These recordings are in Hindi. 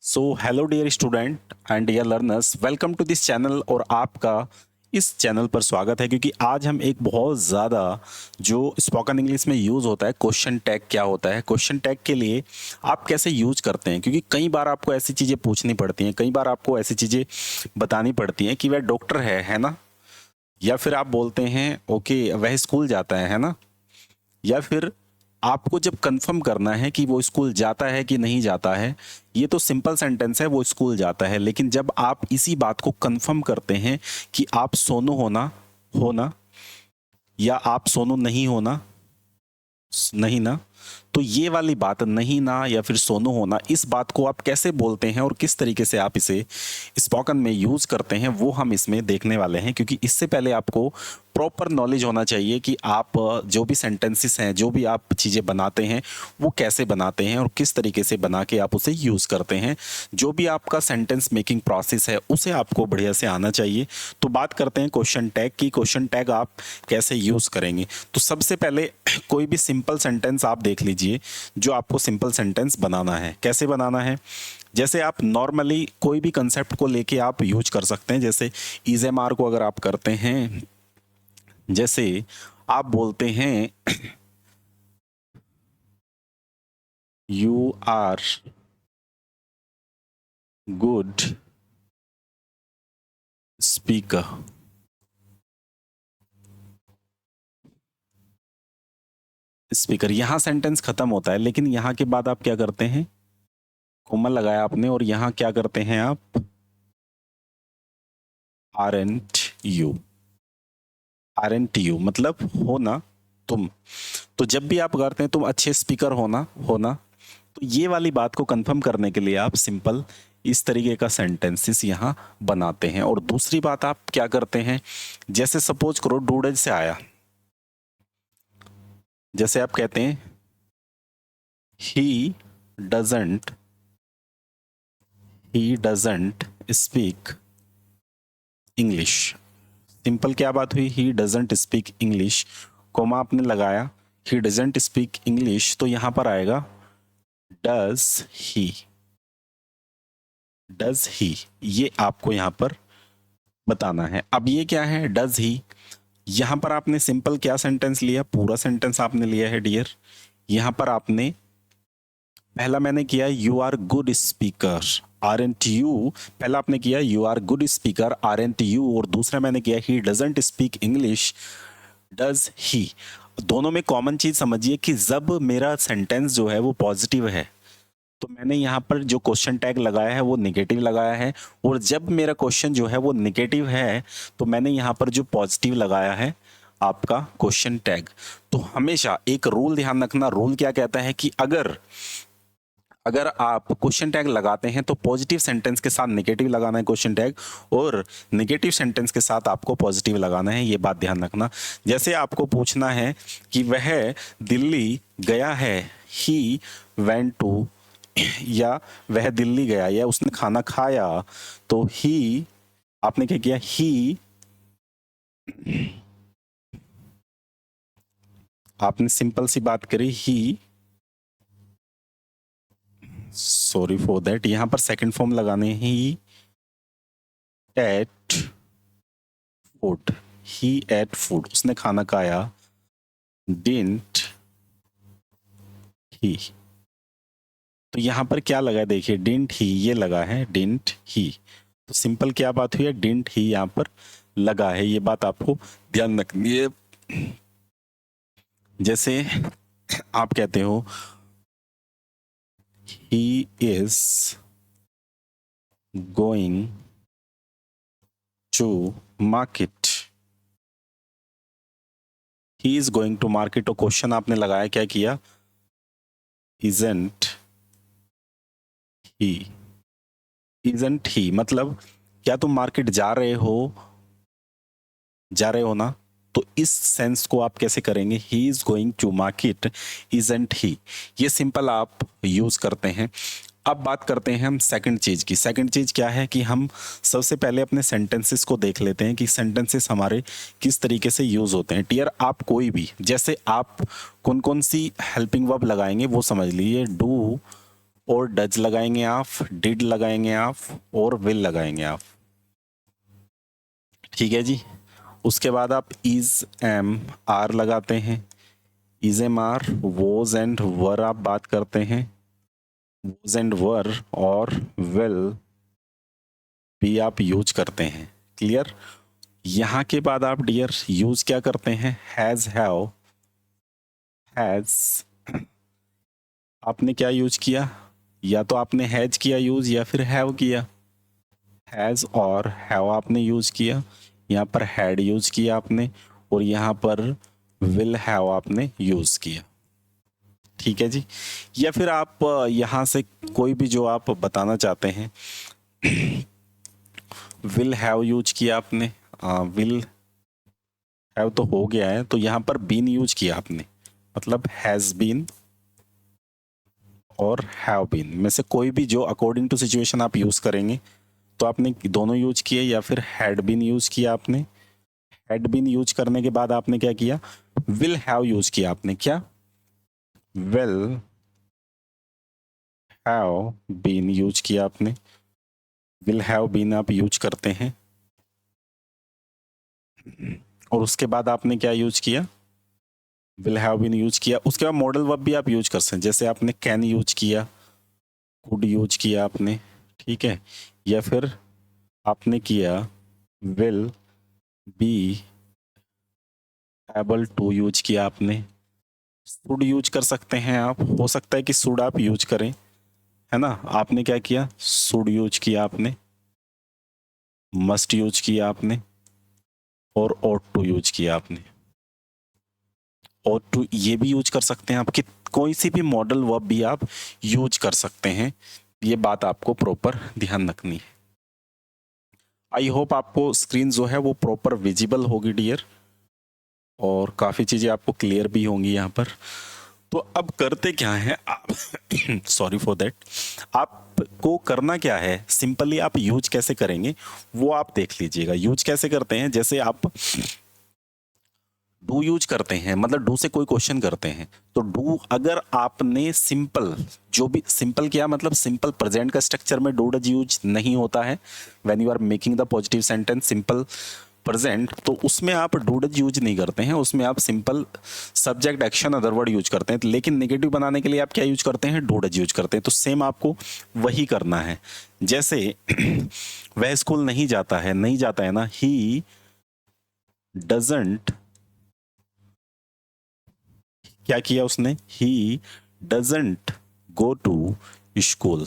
So hello dear student and dear learners, welcome to this channel. और आपका इस चैनल पर स्वागत है क्योंकि आज हम एक बहुत ज़्यादा जो स्पोकन इंग्लिश में यूज़ होता है क्वेश्चन टैग क्या होता है, क्वेश्चन टैग के लिए आप कैसे यूज करते हैं। क्योंकि कई बार आपको ऐसी चीज़ें पूछनी पड़ती हैं, कई बार आपको ऐसी चीज़ें बतानी पड़ती हैं कि वह डॉक्टर है ना, या फिर आप बोलते हैं ओके वह स्कूल जाता है ना, या फिर आपको जब कंफर्म करना है कि वो स्कूल जाता है कि नहीं जाता है। ये तो सिंपल सेंटेंस है, वो स्कूल जाता है। लेकिन जब आप इसी बात को कंफर्म करते हैं कि आप सोनू होना होना या आप सोनू नहीं होना नहीं ना, तो ये वाली बात नहीं ना या फिर सोनू होना, इस बात को आप कैसे बोलते हैं और किस तरीके से आप इसे स्पोकन में यूज करते हैं वो हम इसमें देखने वाले हैं। क्योंकि इससे पहले आपको प्रॉपर नॉलेज होना चाहिए कि आप जो भी सेंटेंसेस हैं, जो भी आप चीज़ें बनाते हैं वो कैसे बनाते हैं और किस तरीके से बना के आप उसे यूज़ करते हैं। जो भी आपका सेंटेंस मेकिंग प्रोसेस है उसे आपको बढ़िया से आना चाहिए। तो बात करते हैं क्वेश्चन टैग की, क्वेश्चन टैग आप कैसे यूज़ करेंगे। तो सबसे पहले कोई भी सिंपल सेंटेंस आप देख लीजिए जो आपको सिंपल सेंटेंस बनाना है। कैसे बनाना है, जैसे आप नॉर्मली कोई भी कंसेप्ट को लेके आप यूज कर सकते हैं। जैसे इज़ेमार को अगर आप करते हैं, जैसे आप बोलते हैं you are good speaker. Speaker यहां सेंटेंस खत्म होता है, लेकिन यहां के बाद आप क्या करते हैं, कोमा लगाया आपने और यहां क्या करते हैं आप, R and U. R N T U मतलब हो ना तुम। तो जब भी आप करते हैं तुम अच्छे स्पीकर होना होना, तो ये वाली बात को कंफर्म करने के लिए आप सिंपल इस तरीके का सेंटेंसेस यहाँ बनाते हैं। और दूसरी बात आप क्या करते हैं, जैसे सपोज करो डूडज से आया, जैसे आप कहते हैं he doesn't he doesn't speak English. Simple क्या बात हुई, he doesn't speak English, comma आपने लगाया, ही डजंट स्पीक इंग्लिश, तो यहां पर आएगा डज ही। डज ही, ये आपको यहां पर बताना है। अब ये क्या है डज ही, यहां पर आपने सिंपल क्या सेंटेंस लिया, पूरा सेंटेंस आपने लिया है डियर। यहां पर आपने पहला मैंने किया you are good speaker are N T you, पहला आपने किया you are good speaker are N T you, और दूसरा मैंने किया he doesn't speak English does he. दोनों में कॉमन चीज समझिए कि जब मेरा सेंटेंस जो है वो पॉजिटिव है तो मैंने यहाँ पर जो क्वेश्चन टैग लगाया है वो निगेटिव लगाया है, और जब मेरा क्वेश्चन जो है वो निगेटिव है तो मैंने यहाँ पर जो पॉजिटिव लगाया है आपका क्वेश्चन टैग। तो हमेशा एक रूल ध्यान रखना, रूल क्या कहता है कि अगर अगर आप क्वेश्चन टैग लगाते हैं तो पॉजिटिव सेंटेंस के साथ नेगेटिव लगाना है क्वेश्चन टैग, और नेगेटिव सेंटेंस के साथ आपको पॉजिटिव लगाना है। ये बात ध्यान रखना। जैसे आपको पूछना है कि वह दिल्ली गया है, ही वेंट टू, या वह दिल्ली गया या उसने खाना खाया, तो ही आपने क्या किया, ही आपने सिंपल सी बात करी ही, सॉरी फॉर दैट, यहां पर सेकंड फॉर्म लगाने हैं, ही एट फूड, ही एट फूड, उसने खाना खाया, डिडंट ही। तो यहां पर क्या लगा है देखिए, डिडंट ही ये लगा है, डिडंट ही। तो सिंपल क्या बात हुई है, डिडंट ही यहां पर लगा है। ये बात आपको ध्यान रखनी है। जैसे आप कहते हो he is going to market, he is going to market, तो क्वेश्चन आपने लगाया क्या किया, इजंट ही। इजंट ही मतलब क्या तुम मार्केट जा रहे हो ना। तो इस सेंस को आप कैसे करेंगे, he is going to market isn't he. ये सिंपल आप यूज करते हैं। अब बात करते हैं हम सेकंड चीज की। सेकंड चीज क्या है कि हम सबसे पहले अपने सेंटेंसेस को देख लेते हैं कि सेंटेंसेस हमारे किस तरीके से यूज होते हैं। टियर आप कोई भी, जैसे आप कौन कौन सी हेल्पिंग वर्ब लगाएंगे वो समझ लीजिए, डू और डज लगाएंगे आप, डिड लगाएंगे आप और विल लगाएंगे आप। ठीक है जी। उसके बाद आप इज एम आर लगाते हैं, is M R, was and were आप बात करते हैं, वोज एंड वर और विल भी आप यूज करते हैं। क्लियर। यहां के बाद आप डियर यूज क्या करते हैं, हैज हैव। हैज आपने क्या यूज किया, या तो आपने हैज किया यूज या फिर हैव किया। हैज और हैव आपने यूज किया, यहाँ पर हैड यूज किया आपने, और यहाँ पर विल हैव आपने यूज किया। ठीक है जी। या फिर आप यहाँ से कोई भी जो आप बताना चाहते हैं, विल हैव यूज किया आपने, विल हैव तो हो गया है, तो यहाँ पर बीन यूज किया आपने, मतलब हैज बीन और हैव बीन में से कोई भी जो अकॉर्डिंग टू सिचुएशन आप यूज करेंगे। तो आपने दोनों यूज किए, या फिर हैड बीन यूज किया आपने। हैड बीन यूज करने के बाद आपने क्या किया, विल हैव यूज किया आपने। क्या, विल हैव बीन यूज किया आपने। विल हैव बीन आप यूज करते हैं, और उसके बाद आपने क्या यूज किया, विल हैव बीन यूज किया। उसके बाद मॉडल वर्ब भी आप यूज कर सकते हैं, जैसे आपने कैन यूज किया, कुड यूज किया आपने। ठीक है। या फिर आपने किया will be able to use किया आपने। शुड यूज कर सकते हैं आप, हो सकता है कि शुड आप यूज करें, है ना। आपने क्या किया, शुड यूज किया आपने, मस्ट यूज किया आपने, और ought टू यूज किया आपने। ought टू ये भी यूज कर सकते हैं आप, कि कोई सी भी मॉडल वर्ब भी आप यूज कर सकते हैं। ये बात आपको प्रॉपर ध्यान रखनी है। आई होप आपको स्क्रीन जो है वो प्रॉपर विजिबल होगी डियर, और काफ़ी चीज़ें आपको क्लियर भी होंगी यहाँ पर। तो अब करते क्या है आप सॉरी फॉर दैट, आपको करना क्या है, सिंपली आप यूज कैसे करेंगे वो आप देख लीजिएगा। यूज कैसे करते हैं, जैसे आप डू यूज करते हैं, मतलब डू से कोई क्वेश्चन करते हैं, तो डू अगर आपने सिंपल, जो भी सिंपल क्या मतलब सिंपल प्रेजेंट का स्ट्रक्चर में डू डज यूज नहीं होता है। When you are making the positive sentence simple present, तो उसमें आप डू डज यूज नहीं करते हैं, उसमें आप simple subject action other word use करते हैं। लेकिन नेगेटिव बनाने के लिए आप क्या यूज करते हैं, डू डज यूज करते हैं। तो सेम आपको वही करना है। जैसे वह स्कूल नहीं जाता है, नहीं जाता है ना, ही डजंट, क्या किया उसने, he doesn't go to school.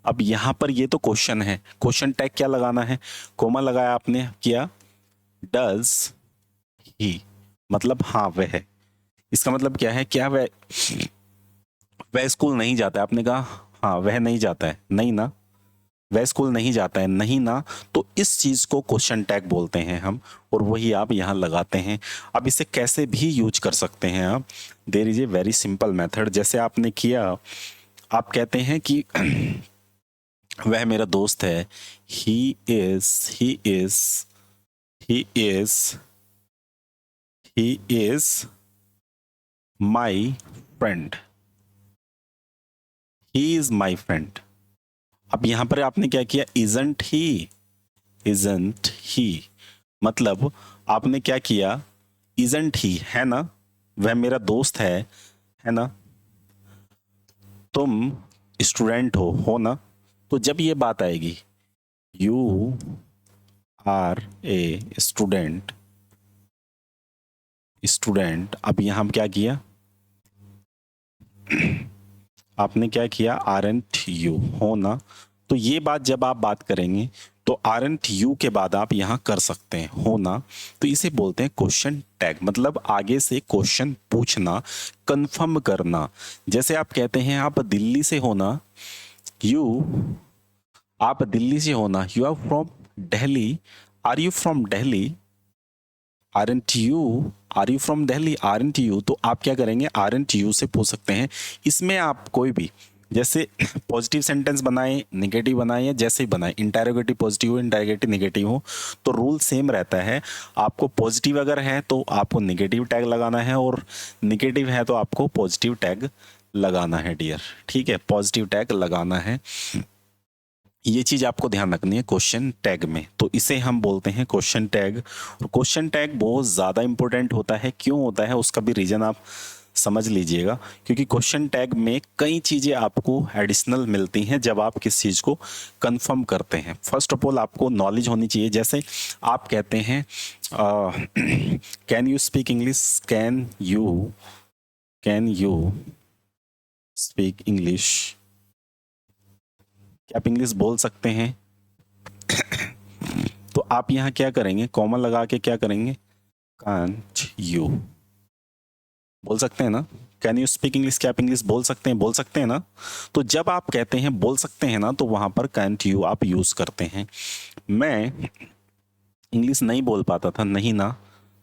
अब यहां पर ये तो क्वेश्चन है, क्वेश्चन टैग क्या लगाना है, कोमा लगाया आपने, किया डज ही, मतलब हाँ वह है। इसका मतलब क्या है, क्या वह स्कूल नहीं जाता है, आपने कहा हाँ वह नहीं जाता है, नहीं ना, वह स्कूल नहीं जाता है, नहीं ना। तो इस चीज को क्वेश्चन टैग बोलते हैं हम, और वही आप यहां लगाते हैं। अब इसे कैसे भी यूज कर सकते हैं आप, there is a very simple method. जैसे आपने किया, आप कहते हैं कि वह मेरा दोस्त है, he is, he is, he is, he is my friend, he is my friend. अब यहां पर आपने क्या किया, इजंट ही, इजंट ही, मतलब आपने क्या किया, इजंट ही, है ना, वह मेरा दोस्त है ना, तुम स्टूडेंट हो ना। तो जब ये बात आएगी, you are a student, student, अब यहां क्या किया, आपने क्या किया, आरंट यू, हो ना। तो ये बात जब आप बात करेंगे, तो आरंट यू के बाद आप यहां कर सकते हैं, हो ना। तो इसे बोलते हैं क्वेश्चन टैग, मतलब आगे से क्वेश्चन पूछना, कंफर्म करना। जैसे आप कहते हैं आप दिल्ली से हो ना, यू, आप दिल्ली से हो ना, you are from Delhi, are you from Delhi, aren't you, are you from Delhi, aren't you. तो आप क्या करेंगे, आरंट यू से पूछ सकते हैं। इसमें आप कोई भी, जैसे पॉजिटिव सेंटेंस बनाए, नेगेटिव बनाए, या जैसे ही बनाए, इंटरोगेटिव पॉजिटिव हो, इंटरोगेटिव नेगेटिव हो, तो रूल सेम रहता है। आपको पॉजिटिव अगर है तो आपको नेगेटिव टैग लगाना है, और नेगेटिव है तो आपको पॉजिटिव टैग लगाना है डियर, ठीक है, पॉजिटिव टैग लगाना है। ये चीज आपको ध्यान रखनी है क्वेश्चन टैग में, तो इसे हम बोलते हैं क्वेश्चन टैग। और क्वेश्चन टैग बहुत ज्यादा इंपॉर्टेंट होता है, क्यों होता है उसका भी रीजन आप समझ लीजिएगा, क्योंकि क्वेश्चन टैग में कई चीजें आपको एडिशनल मिलती हैं जब आप किस चीज को कंफर्म करते हैं। फर्स्ट ऑफ ऑल आपको नॉलेज होनी चाहिए, जैसे आप कहते हैं can you speak English, can you speak English, क्या आप इंग्लिश बोल सकते हैं? तो आप यहाँ क्या करेंगे, कॉमा लगा के क्या करेंगे, कांट यू, बोल सकते हैं ना, कैन यू स्पीक इंग्लिश, क्या आप इंग्लिश बोल सकते हैं, बोल सकते हैं ना। तो जब आप कहते हैं बोल सकते हैं ना, तो वहां पर कैंट यू आप यूज करते हैं। मैं इंग्लिश नहीं बोल पाता था, नहीं ना,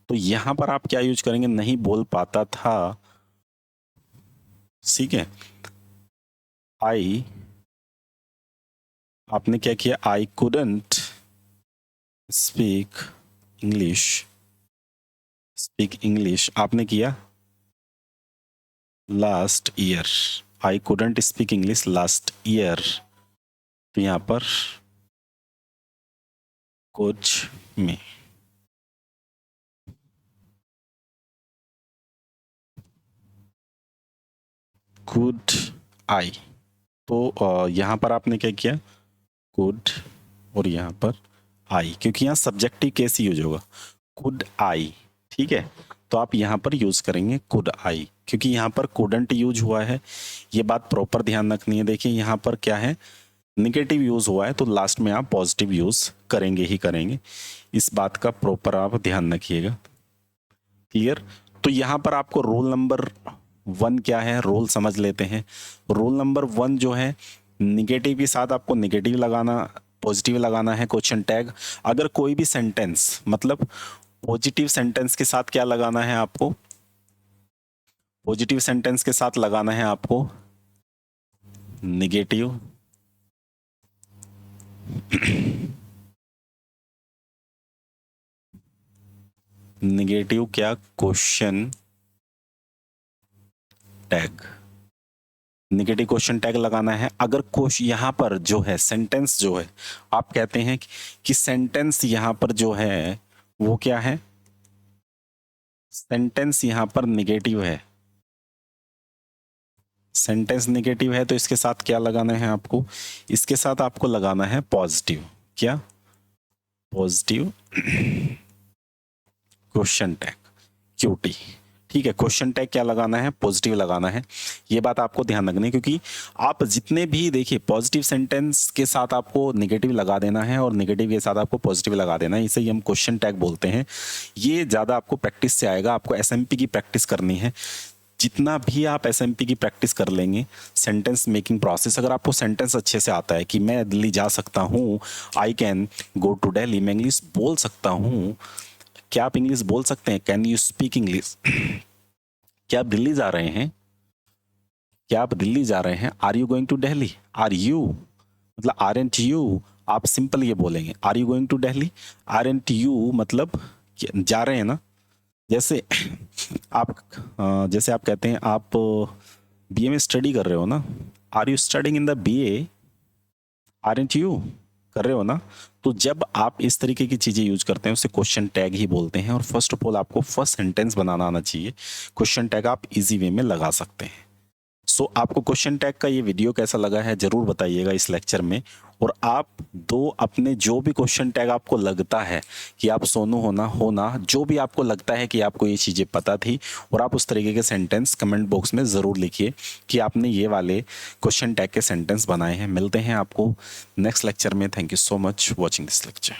तो यहां पर आप क्या यूज करेंगे, नहीं बोल पाता था, ठीक है। आई, आपने क्या किया, आई कुडंट स्पीक इंग्लिश आपने किया last year, I couldn't speak English last year, तो यहां पर कुछ में कुड आई, तो यहां पर आपने क्या किया, कुड, और यहां पर आई, क्योंकि यहां सब्जेक्टिव केस यूज होगा, कुड आई, ठीक है। तो आप यहां पर यूज करेंगे कुड आई, क्योंकि यहां पर कुडंट यूज हुआ है, ये बात प्रॉपर ध्यान रखनी है। देखिए यहां पर क्या है, निगेटिव यूज हुआ है, तो लास्ट में आप पॉजिटिव यूज करेंगे ही करेंगे, इस बात का प्रॉपर आप ध्यान रखिएगा, क्लियर। तो यहां पर आपको रोल नंबर 1 क्या है, रोल समझ लेते हैं। रोल नंबर 1 जो है, निगेटिव के साथ आपको निगेटिव लगाना, पॉजिटिव लगाना है क्वेश्चन टैग। अगर कोई भी सेंटेंस, मतलब पॉजिटिव सेंटेंस के साथ क्या लगाना है आपको, पॉजिटिव सेंटेंस के साथ लगाना है आपको निगेटिव निगेटिव क्या, question tag, negative question tag लगाना है। अगर क्वेश्चन यहां पर जो है सेंटेंस जो है, आप कहते हैं कि सेंटेंस यहां पर जो है वो क्या है, सेंटेंस यहां पर निगेटिव है, सेंटेंस निगेटिव है, तो इसके साथ क्या लगाना है आपको, इसके साथ आपको लगाना है पॉजिटिव, क्या, पॉजिटिव क्वेश्चन टैग, क्यूटी, ठीक है। क्वेश्चन टैग क्या लगाना है, पॉजिटिव लगाना है, ये बात आपको ध्यान रखनी है, क्योंकि आप जितने भी देखिए पॉजिटिव सेंटेंस के साथ आपको नेगेटिव लगा देना है और नेगेटिव के साथ आपको पॉजिटिव लगा देना है, इसे ही हम क्वेश्चन टैग बोलते हैं। ये ज़्यादा आपको प्रैक्टिस से आएगा, आपको एसएमपी की प्रैक्टिस करनी है। जितना भी आप एसएमपी की प्रैक्टिस कर लेंगे, सेंटेंस मेकिंग प्रोसेस, अगर आपको सेंटेंस अच्छे से आता है कि मैं दिल्ली जा सकता हूँ, I can go to Delhi, मैं इंग्लिश बोल सकता हूँ, क्या आप इंग्लिश बोल सकते हैं, कैन यू स्पीक इंग्लिश, क्या आप दिल्ली जा रहे हैं, क्या आप दिल्ली जा रहे हैं, are you going to Delhi, are you मतलब आर एंट यू, आप सिंपल ये बोलेंगे are you going to Delhi, aren't you मतलब जा रहे हैं ना। जैसे आप जैसे आप कहते हैं आप बीए में स्टडी कर रहे हो ना, are you studying in the BA, aren't you कर रहे हो ना। तो जब आप इस तरीके की चीजें यूज करते हैं उसे क्वेश्चन टैग ही बोलते हैं। और फर्स्ट ऑफ ऑल आपको फर्स्ट सेंटेंस बनाना आना चाहिए, क्वेश्चन टैग आप इजी वे में लगा सकते हैं। सो आपको क्वेश्चन टैग का ये वीडियो कैसा लगा है जरूर बताइएगा इस लेक्चर में। और आप दो अपने जो भी क्वेश्चन टैग आपको लगता है कि आप सोनू होना जो भी आपको लगता है कि आपको ये चीज़ें पता थी, और आप उस तरीके के सेंटेंस कमेंट बॉक्स में ज़रूर लिखिए कि आपने ये वाले क्वेश्चन टैग के सेंटेंस बनाए हैं। मिलते हैं आपको नेक्स्ट लेक्चर में। Thank you so much watching this lecture.